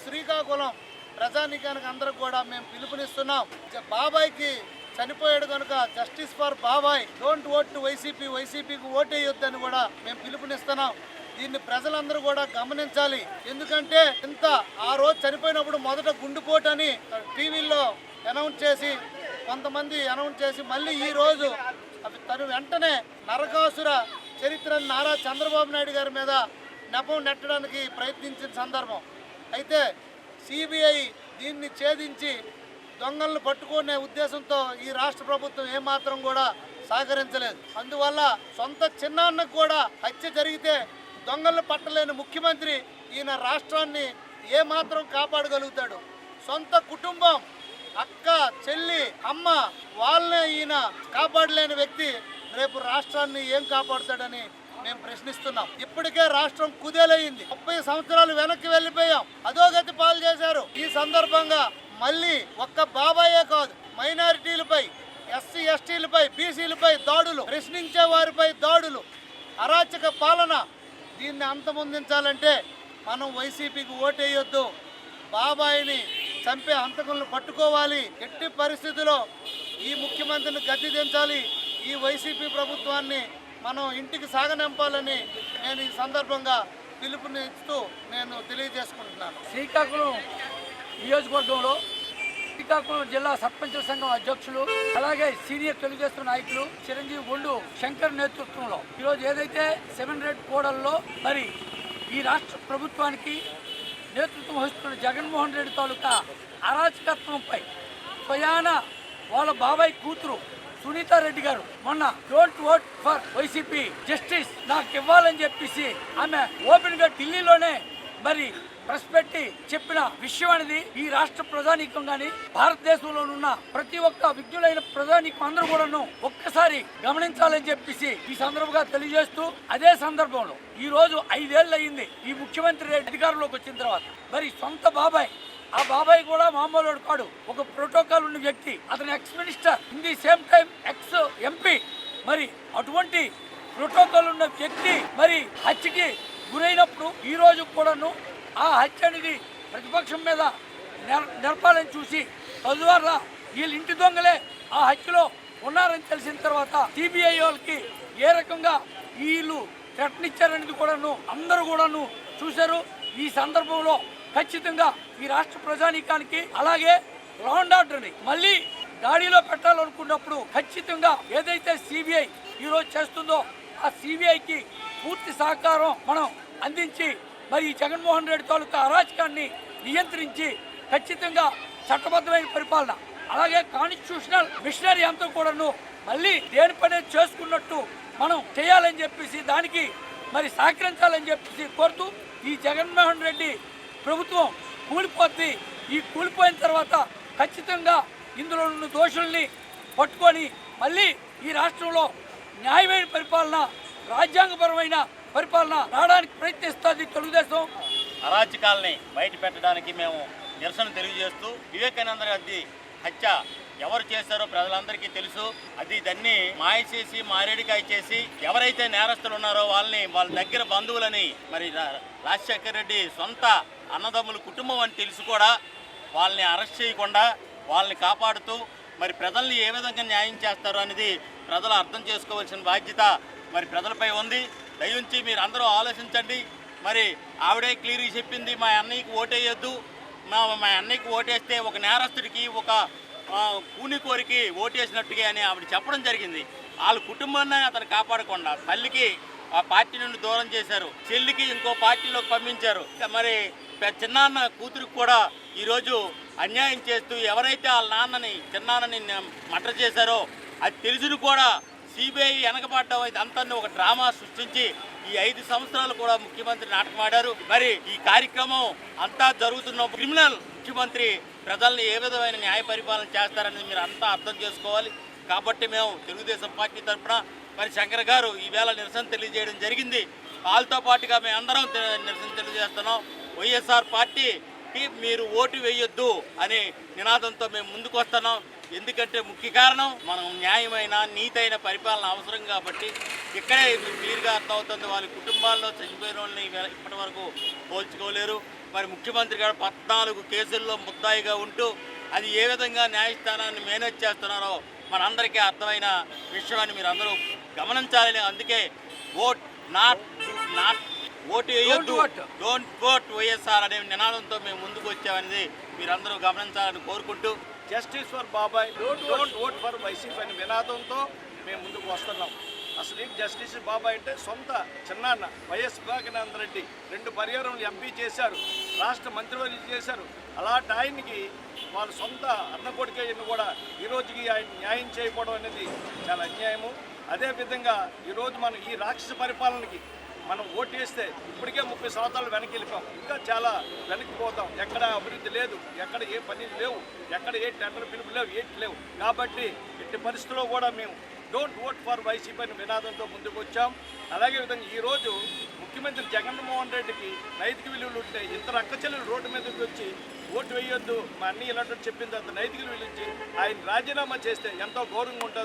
శ్రీకాకుళం ప్రజానీకానికి అందరికి కూడా మేము పిలుపునిస్తున్నాం. బాబాయ్కి చనిపోయాడు కనుక జస్టిస్ ఫర్ బాబాయ్, డోంట్ ఓట్ టు వైసీపీ, వైసీపీకి ఓటేయొద్దని కూడా మేము పిలుపునిస్తున్నాం. దీన్ని ప్రజలందరూ కూడా గమనించాలి. ఎందుకంటే ఆ రోజు చనిపోయినప్పుడు మొదట గుండెపోటు అని టీవీల్లో అనౌన్స్ చేసి కొంతమంది అనౌన్స్ చేసి మళ్ళీ ఈ రోజు తను వెంటనే నరకాసుర చరిత్రను నారా చంద్రబాబు నాయుడు గారి మీద నెపం నెట్టడానికి ప్రయత్నించిన సందర్భం. అయితే సిబిఐ దీన్ని ఛేదించి దొంగలను పట్టుకునే ఉద్దేశంతో ఈ రాష్ట్ర ప్రభుత్వం ఏమాత్రం కూడా సహకరించలేదు. అందువల్ల సొంత చిన్నాన్నకు కూడా హత్య జరిగితే దొంగలను పట్టలేని ముఖ్యమంత్రి ఈయన రాష్ట్రాన్ని ఏమాత్రం కాపాడగలుగుతాడు? సొంత కుటుంబం, అక్క, చెల్లి, అమ్మ వాళ్ళనే ఈయన కాపాడలేని వ్యక్తి రేపు రాష్ట్రాన్ని ఏం కాపాడుతాడని మేము ప్రశ్నిస్తున్నాం. ఇప్పటికే రాష్ట్రం కుదేలయ్యింది. 30 సంవత్సరాలు వెనక్కి వెళ్ళిపోయాం. అధోగతి పాలు చేశారు. ఈ సందర్భంగా మళ్ళీ ఒక్క బాబాయే కాదు, మైనారిటీలపై, ఎస్సీ ఎస్టీలపై, బీసీలపై దాడులు, ప్రశ్నించే వారిపై దాడులు, అరాచక పాలన, దీన్ని అంతమొందించాలంటే మనం వైసీపీకి ఓటేయొద్దు. బాబాయిని చంపే హంతకులను పట్టుకోవాలి. ఎట్టి పరిస్థితుల్లో ఈ ముఖ్యమంత్రిని గద్దె దించాలి. ఈ వైసీపీ ప్రభుత్వాన్ని మనం ఇంటికి సాగనంపాలని నేను ఈ సందర్భంగా పిలుపునిస్తూ నేను తెలియజేసుకుంటున్నాను. శ్రీకాకుళం నియోజకవర్గంలో శ్రీకాకుళం జిల్లా సర్పంచుల సంఘం అధ్యక్షులు, అలాగే సీనియర్ తెలుగుదేశం నాయకులు చిరంజీవి గుండు శంకర్ నేతృత్వంలో ఈరోజు ఏదైతే 7 రెడ్ కోడల్లో మరి ఈ రాష్ట్ర ప్రభుత్వానికి నేతృత్వం వహిస్తున్న జగన్మోహన్ రెడ్డి తాలూకా అరాచకత్వంపై స్వయాన వాళ్ళ బాబాయ్ కూతురు సునీతారెడ్డి గారు మొన్న don't vote for YCP, justice నాకు ఇవ్వాలని చెప్పేసి ఆమె ఓపెన్ గా ఢిల్లీలోనే మరి ప్రెస్ పెట్టి చెప్పిన విషయం అనేది ఈ రాష్ట్ర ప్రజానీకం గాని భారతదేశంలోనున్న ప్రతి ఒక్క విజ్ఞులైన ప్రజానీకం అందరూ కూడాను ఒక్కసారి గమనించాలని చెప్పేసి ఈ సందర్భంగా తెలియజేస్తూ, అదే సందర్భంలో ఈ రోజు 5 ఏళ్ళు అయింది ఈ ముఖ్యమంత్రి అధికారంలోకి వచ్చిన తర్వాత. మరి సొంత బాబాయ్, ఆ బాబాయ్ కూడా మామూలు కాడు, ఒక ప్రోటోకాల్ ఉన్న వ్యక్తి. అతను ex minister, in the same time ex MP. మరి అటువంటి ప్రోటోకాల్ ఉన్న వ్యక్తి మరి హత్యకి గురైనప్పుడు ఈ రోజు కూడాను ఆ హత్య అనేది ప్రతిపక్షం మీద నెరపాలని చూసి తదువారా వీళ్ళ ఇంటి దొంగలే ఆ హత్యలో ఉన్నారని తెలిసిన తర్వాత సిబిఐ వాళ్ళకి ఏ రకంగా వీళ్ళు ప్రయత్నించారనేది కూడాను అందరూ కూడాను చూశారు. ఈ సందర్భంలో ఖచ్చితంగా ఈ రాష్ట్ర ప్రజానీకానికి అలాగే లా అండ్ ఆర్డర్ని మళ్ళీ గాడిలో పెట్టాలనుకున్నప్పుడు ఖచ్చితంగా ఏదైతే సిబిఐ ఈరోజు చేస్తుందో ఆ సిబిఐకి పూర్తి సహకారం మనం అందించి మరి ఈ జగన్మోహన్ రెడ్డి తాలూకా అరాచకాన్ని నియంత్రించి ఖచ్చితంగా చట్టబద్ధమైన పరిపాలన అలాగే కాన్స్టిట్యూషనల్ మిషనరీ అంతా కూడాను మళ్ళీ దేని పనే చేసుకున్నట్టు మనం చేయాలని చెప్పేసి దానికి మరి సహకరించాలని చెప్పేసి కోరుతూ ఈ జగన్మోహన్ రెడ్డి ప్రభుత్వం కూలిపోద్ది. ఈ కూలిపోయిన తర్వాత ఖచ్చితంగా ఇందులో ఉన్న దోషుల్ని పట్టుకొని మళ్ళీ ఈ రాష్ట్రంలో న్యాయమైన పరిపాలన, రాజ్యాంగపరమైన పరిపాలన రావడానికి ప్రయత్నిస్తుంది తెలుగుదేశం. అరాచకాలని బయట పెట్టడానికి మేము నిరసన తెలియజేస్తూ, వివేకానంద గారి హత్య ఎవరు చేశారో ప్రజలందరికీ తెలుసు. దాన్ని మాయ చేసి మారేడికాయ చేసి ఎవరైతే నేరస్తులు ఉన్నారో వాళ్ళ దగ్గర బంధువులని మరి రాజశేఖర రెడ్డి సొంత అన్నదమ్ముల కుటుంబం అని తెలిసి కూడా వాళ్ళని అరెస్ట్ చేయకుండా వాళ్ళని కాపాడుతూ మరి ప్రజల్ని ఏ విధంగా న్యాయం చేస్తారో అనేది ప్రజలు అర్థం చేసుకోవాల్సిన బాధ్యత మరి ప్రజలపై ఉంది. దయించి మీరు అందరూ ఆలోచించండి. మరి ఆవిడే క్లియర్గా చెప్పింది, మా అన్నయ్యకి ఓటేయొద్దు, మా అన్నయ్యకి ఓటేస్తే ఒక నేరస్తుడికి ఒక కూని కోరికి ఓటేసినట్టుగా అని ఆవిడ చెప్పడం జరిగింది. వాళ్ళ కుటుంబాన్ని అతను కాపాడకుండా తల్లికి ఆ పార్టీ నుండి దూరం చేశారు, చెల్లికి ఇంకో పార్టీలోకి పంపించారు. మరి చిన్నాన్న కూతురికి కూడా ఈరోజు అన్యాయం చేస్తూ ఎవరైతే వాళ్ళ నాన్నని చిన్నాన్నని మర్డర్ చేశారో అది తెలిసిన కూడా సిబిఐ వెనకబడ్డం ఇదంతా ఒక డ్రామా సృష్టించి ఈ 5 సంవత్సరాలు కూడా ముఖ్యమంత్రి నాటకం ఆడారు. మరి ఈ కార్యక్రమం అంతా జరుగుతున్న క్రిమినల్ ముఖ్యమంత్రి ప్రజల్ని ఏ విధమైన న్యాయ పరిపాలన చేస్తారనేది మీరు అంతా అర్థం చేసుకోవాలి. కాబట్టి మేము తెలుగుదేశం పార్టీ తరఫున మరి శంకర్ గారు ఈవేళ నిరసన తెలియజేయడం జరిగింది. వాళ్ళతో పాటుగా మేము అందరం నిరసన తెలియజేస్తున్నాం. వైఎస్ఆర్ పార్టీకి మీరు ఓటు వేయొద్దు అనే నినాదంతో మేము ముందుకు వస్తున్నాం. ఎందుకంటే ముఖ్య కారణం మనం న్యాయమైన నీతైన పరిపాలన అవసరం కాబట్టి ఇక్కడే క్లియర్గా అర్థమవుతుంది. వాళ్ళ కుటుంబాల్లో చనిపోయిన వాళ్ళని ఇప్పటి వరకు పోల్చుకోలేరు. మరి ముఖ్యమంత్రి గారు 14 కేసుల్లో ముద్దాయిగా ఉంటూ అది ఏ విధంగా న్యాయస్థానాన్ని మేనేజ్ చేస్తున్నారో మనందరికీ అర్థమైన విషయం అని మీరు అందరూ గమనించాలని, అందుకే ఓటు వేయొద్దు, డోంట్ ఓట్ వైఎస్ఆర్ అనే నినాదంతో మేము ముందుకు వచ్చామనేది మీరందరూ గమనించాలని కోరుకుంటూ, జస్టిస్ ఫర్ బాబాయ్, డోంట్ ఓట్ ఫర్ వైసీపీ అనే నినాదంతో మేము ముందుకు వస్తున్నాం. అసలు ఈ జస్టిస్ బాబాయ్ అంటే సొంత చిన్నాన్న వైఎస్ వివేకానంద రెడ్డి 2 పర్యావరణలు ఎంపీ చేశారు, రాష్ట్ర మంత్రివర్యులు చేశారు. అలాంటి ఆయనకి వాళ్ళ సొంత అన్న కొడుకయ్యను కూడా ఈ రోజుకి ఆయన న్యాయం చేయకపోవడం అనేది చాలా అన్యాయము. అదేవిధంగా ఈరోజు మనం ఈ రాక్షస పరిపాలనకి మనం ఓటు వేస్తే ఇప్పటికే 30 సంవత్సరాలు వెనక్కి వెళ్ళిపోం, ఇంకా చాలా వెనక్కిపోతాం. ఎక్కడ అభివృద్ధి లేదు, ఎక్కడ ఏ పని లేవు, ఎక్కడ ఏ టెండర్ పిలుపు లేవు, ఏటి లేవు. కాబట్టి ఎట్టి పరిస్థితుల్లో కూడా మేము డోంట్ ఓట్ ఫర్ వైసీపీ అనే నినాదంతో ముందుకు వచ్చాం. అలాగే విధంగా ఈరోజు ముఖ్యమంత్రి జగన్మోహన్ రెడ్డికి నైతిక విలువలు ఉంటే ఇద్దరు అక్కచెల్లెలు రోడ్డు మీదకి వచ్చి ఓటు వేయొద్దు మా అన్ని ఇలాంటి చెప్పిన తర్వాత నైతిక విలువలు ఇచ్చి ఆయన రాజీనామా చేస్తే ఎంతో గౌరవంగా ఉంటుంది.